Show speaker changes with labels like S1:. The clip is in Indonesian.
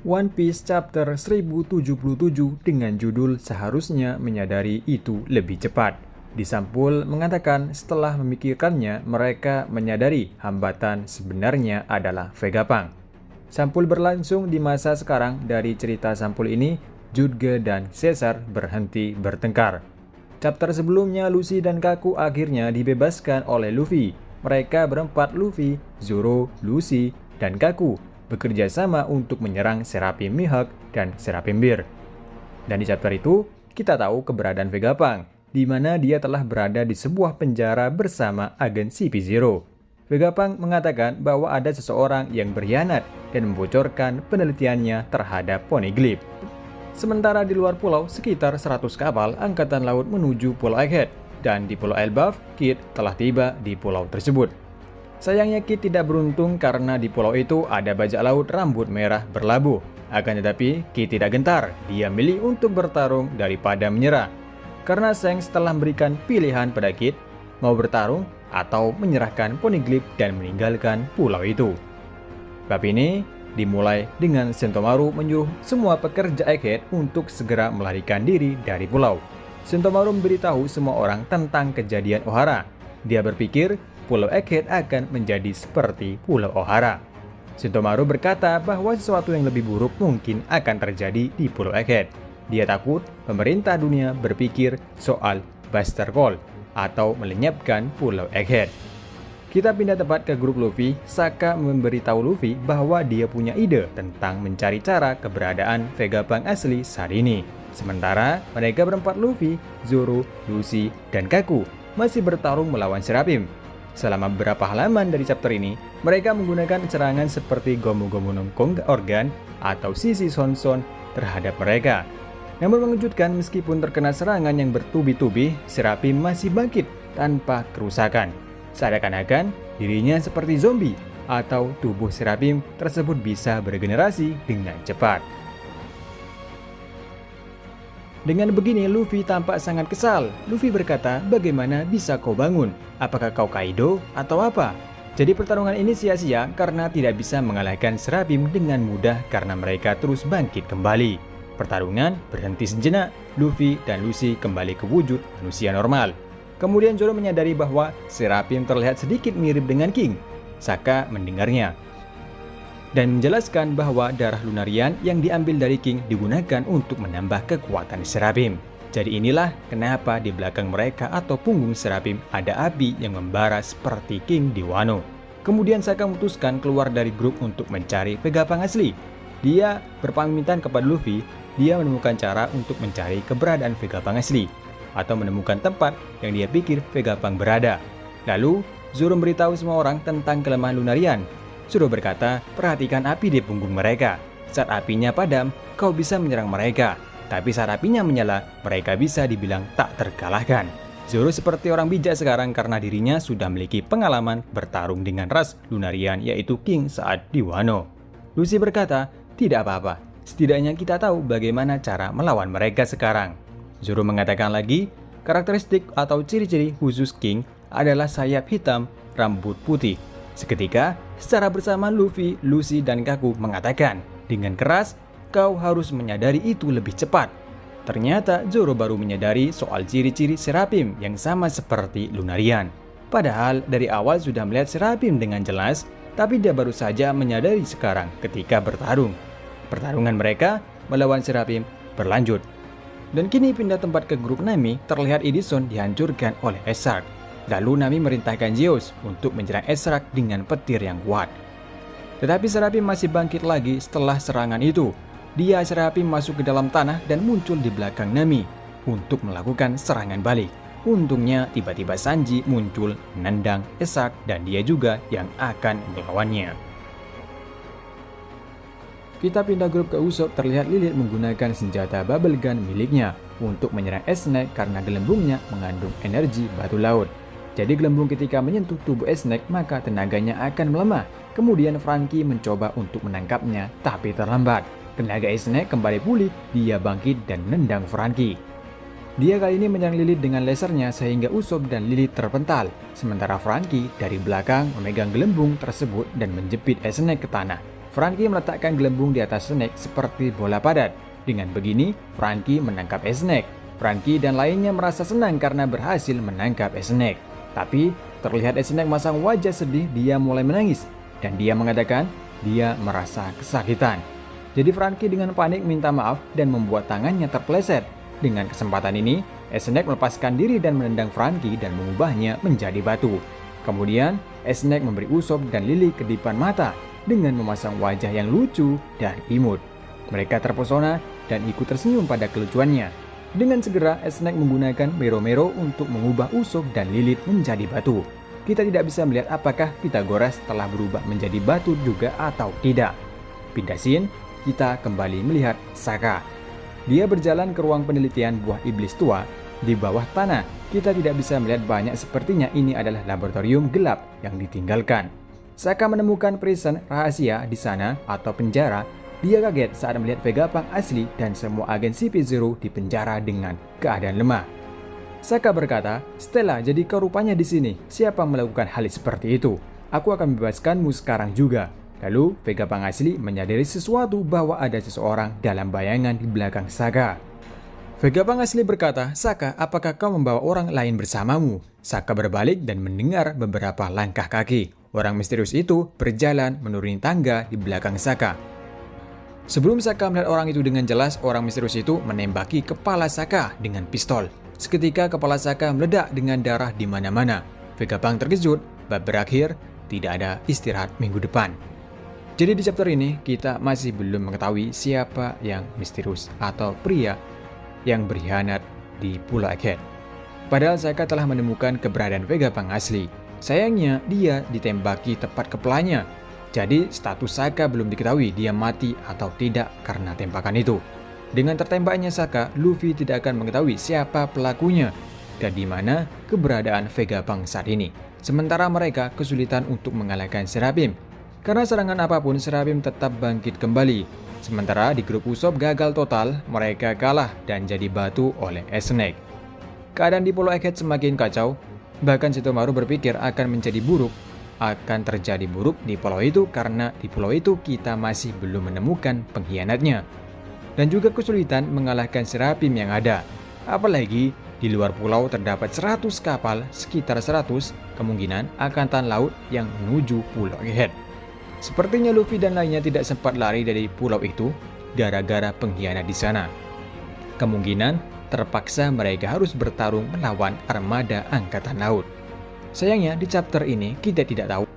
S1: One Piece chapter 1077 dengan judul Seharusnya Menyadari Itu Lebih Cepat. Di sampul mengatakan setelah memikirkannya mereka menyadari hambatan sebenarnya adalah Vegapunk. Sampul berlangsung di masa sekarang. Dari cerita sampul ini, Jutge dan Caesar berhenti bertengkar. Chapter sebelumnya Luffy dan Kaku akhirnya dibebaskan oleh Luffy. Mereka berempat Luffy, Zoro, Lucy, dan Kaku bekerja sama untuk menyerang Seraphim Mihawk dan Seraphim Bear. Dan di chapter itu, kita tahu keberadaan Vegapunk, di mana dia telah berada di sebuah penjara bersama agen CP0. Vegapunk mengatakan bahwa ada seseorang yang berkhianat dan membocorkan penelitiannya terhadap Poneglyph. Sementara di luar pulau, sekitar 100 kapal angkatan laut menuju Pulau Egghead, dan di Pulau Elbaf, Kid telah tiba di pulau tersebut. Sayangnya Kid tidak beruntung karena di pulau itu ada bajak laut rambut merah berlabuh. Akan tetapi Kid tidak gentar, dia milih untuk bertarung daripada menyerah. Karena Shanks telah memberikan pilihan pada Kid, mau bertarung atau menyerahkan Poneglyph dan meninggalkan pulau itu. Bab ini dimulai dengan Sentomaru menyuruh semua pekerja Egghead untuk segera melarikan diri dari pulau. Sentomaru memberitahu semua orang tentang kejadian Ohara. Dia berpikir Pulau Egghead akan menjadi seperti Pulau Ohara. Sentomaru berkata bahwa sesuatu yang lebih buruk mungkin akan terjadi di Pulau Egghead. Dia takut pemerintah dunia berpikir soal Buster Call atau melenyapkan Pulau Egghead. Kita pindah tempat ke grup Luffy. Saka memberitahu Luffy bahwa dia punya ide tentang mencari cara keberadaan Vegapunk asli saat ini. Sementara mereka berempat Luffy, Zoro, Lucy, dan Kaku masih bertarung melawan Seraphim. Selama beberapa halaman dari chapter ini, mereka menggunakan serangan seperti Gomu Gomu no Organ atau Sisi Son terhadap mereka. Namun mengejutkan, meskipun terkena serangan yang bertubi-tubi, Seraphim masih bangkit tanpa kerusakan. Seakan-akan dirinya seperti zombie atau tubuh Seraphim tersebut bisa beregenerasi dengan cepat. Dengan begini, Luffy tampak sangat kesal. Luffy berkata, bagaimana bisa kau bangun? Apakah kau Kaido atau apa? Jadi pertarungan ini sia-sia karena tidak bisa mengalahkan Seraphim dengan mudah karena mereka terus bangkit kembali. Pertarungan berhenti sejenak. Luffy dan Lucy kembali ke wujud manusia normal. Kemudian Zoro menyadari bahwa Seraphim terlihat sedikit mirip dengan King. Saka mendengarnya dan menjelaskan bahwa darah Lunarian yang diambil dari King digunakan untuk menambah kekuatan Seraphim. Jadi inilah kenapa di belakang mereka atau punggung Seraphim ada api yang membara seperti King di Wano. Kemudian Saka memutuskan keluar dari grup untuk mencari Vegapunk asli. Dia berpamitan kepada Luffy, dia menemukan cara untuk mencari keberadaan Vegapunk asli atau menemukan tempat yang dia pikir Vegapunk berada. Lalu Zoro memberitahu semua orang tentang kelemahan Lunarian. Zoro berkata, perhatikan api di punggung mereka. Saat apinya padam, kau bisa menyerang mereka. Tapi saat apinya menyala, mereka bisa dibilang tak terkalahkan. Zoro seperti orang bijak sekarang karena dirinya sudah memiliki pengalaman bertarung dengan ras Lunarian yaitu King saat di Wano. Lucy berkata, tidak apa-apa. Setidaknya kita tahu bagaimana cara melawan mereka sekarang. Zoro mengatakan lagi, karakteristik atau ciri-ciri khusus King adalah sayap hitam, rambut putih. Seketika, secara bersama Luffy, Lucy, dan Kaku mengatakan, dengan keras, kau harus menyadari itu lebih cepat. Ternyata Zoro baru menyadari soal ciri-ciri Seraphim yang sama seperti Lunarian. Padahal dari awal sudah melihat Seraphim dengan jelas, tapi dia baru saja menyadari sekarang ketika bertarung. Pertarungan mereka melawan Seraphim berlanjut. Dan kini pindah tempat ke grup Nami, terlihat Edison dihancurkan oleh Ezark. Lalu Nami merintahkan Zeus untuk menyerang Ezark dengan petir yang kuat. Tetapi Seraphim masih bangkit lagi setelah serangan itu. Dia Seraphim masuk ke dalam tanah dan muncul di belakang Nami untuk melakukan serangan balik. Untungnya tiba-tiba Sanji muncul menendang Ezark dan dia juga yang akan melawannya. Kita pindah grup ke Usopp, terlihat Lilith menggunakan senjata bubble gun miliknya untuk menyerang Snake karena gelembungnya mengandung energi batu laut. Jadi gelembung ketika menyentuh tubuh Snake maka tenaganya akan melemah. Kemudian Franky mencoba untuk menangkapnya tapi terlambat. Tenaga Snake kembali pulih, dia bangkit dan menendang Franky. Dia kali ini menyerang Lilith dengan lasernya sehingga Usopp dan Lilith terpental. Sementara Franky dari belakang memegang gelembung tersebut dan menjepit Snake ke tanah. Franky meletakkan gelembung di atas Snake seperti bola padat. Dengan begini, Franky menangkap Snake. Franky dan lainnya merasa senang karena berhasil menangkap Snake. Tapi, terlihat Snake masang wajah sedih, dia mulai menangis. Dan dia mengatakan, dia merasa kesakitan. Jadi Franky dengan panik minta maaf dan membuat tangannya terpeleset. Dengan kesempatan ini, Snake melepaskan diri dan menendang Franky dan mengubahnya menjadi batu. Kemudian, Snake memberi Usopp dan Lily kedipan mata dengan memasang wajah yang lucu dan imut. Mereka terpesona dan ikut tersenyum pada kelucuannya. Dengan segera, Snake menggunakan Mero-Mero untuk mengubah Usopp dan Lilith menjadi batu. Kita tidak bisa melihat apakah Pythagoras telah berubah menjadi batu juga atau tidak. Pindah scene, kita kembali melihat Sokka. Dia berjalan ke ruang penelitian buah iblis tua di bawah tanah. Kita tidak bisa melihat banyak, sepertinya ini adalah laboratorium gelap yang ditinggalkan. Sokka menemukan prison rahasia di sana atau penjara. Dia kaget saat melihat Vegapunk asli dan semua agen CP0 di penjara dengan keadaan lemah. Sokka berkata, "Stella, jadi kau rupanya di sini. Siapa melakukan hal seperti itu? Aku akan membebaskanmu sekarang juga." Lalu Vegapunk asli menyadari sesuatu, bahwa ada seseorang dalam bayangan di belakang Sokka. Vegapunk asli berkata, "Sokka, apakah kau membawa orang lain bersamamu?" Sokka berbalik dan mendengar beberapa langkah kaki. Orang misterius itu berjalan menuruni tangga di belakang Sokka. Sebelum Sokka melihat orang itu dengan jelas, orang misterius itu menembaki kepala Sokka dengan pistol. Seketika kepala Sokka meledak dengan darah di mana-mana. Vegapunk terkejut, bab berakhir, tidak ada istirahat minggu depan. Jadi di chapter ini kita masih belum mengetahui siapa yang misterius atau pria yang berkhianat di Pulau Egghead. Padahal Sokka telah menemukan keberadaan Vegapunk asli. Sayangnya dia ditembaki tepat kepalanya. Jadi status Sokka belum diketahui dia mati atau tidak karena tembakan itu. Dengan tertembaknya Sokka, Luffy tidak akan mengetahui siapa pelakunya dan di mana keberadaan Vegapunk saat ini. Sementara mereka kesulitan untuk mengalahkan Seraphim. Karena serangan apapun, Seraphim tetap bangkit kembali. Sementara di grup Usopp gagal total, mereka kalah dan jadi batu oleh Snake. Keadaan di Pulau Egghead semakin kacau. Bahkan Shitomaru berpikir akan menjadi buruk. Akan terjadi buruk di pulau itu karena di pulau itu kita masih belum menemukan pengkhianatnya. Dan juga kesulitan mengalahkan Seraphim yang ada. Apalagi di luar pulau terdapat 100 kapal, sekitar 100 kemungkinan angkatan laut yang menuju Pulau Egghead. Sepertinya Luffy dan lainnya tidak sempat lari dari pulau itu gara-gara pengkhianat di sana. Kemungkinan terpaksa mereka harus bertarung melawan armada angkatan laut. Sayangnya di chapter ini kita tidak tahu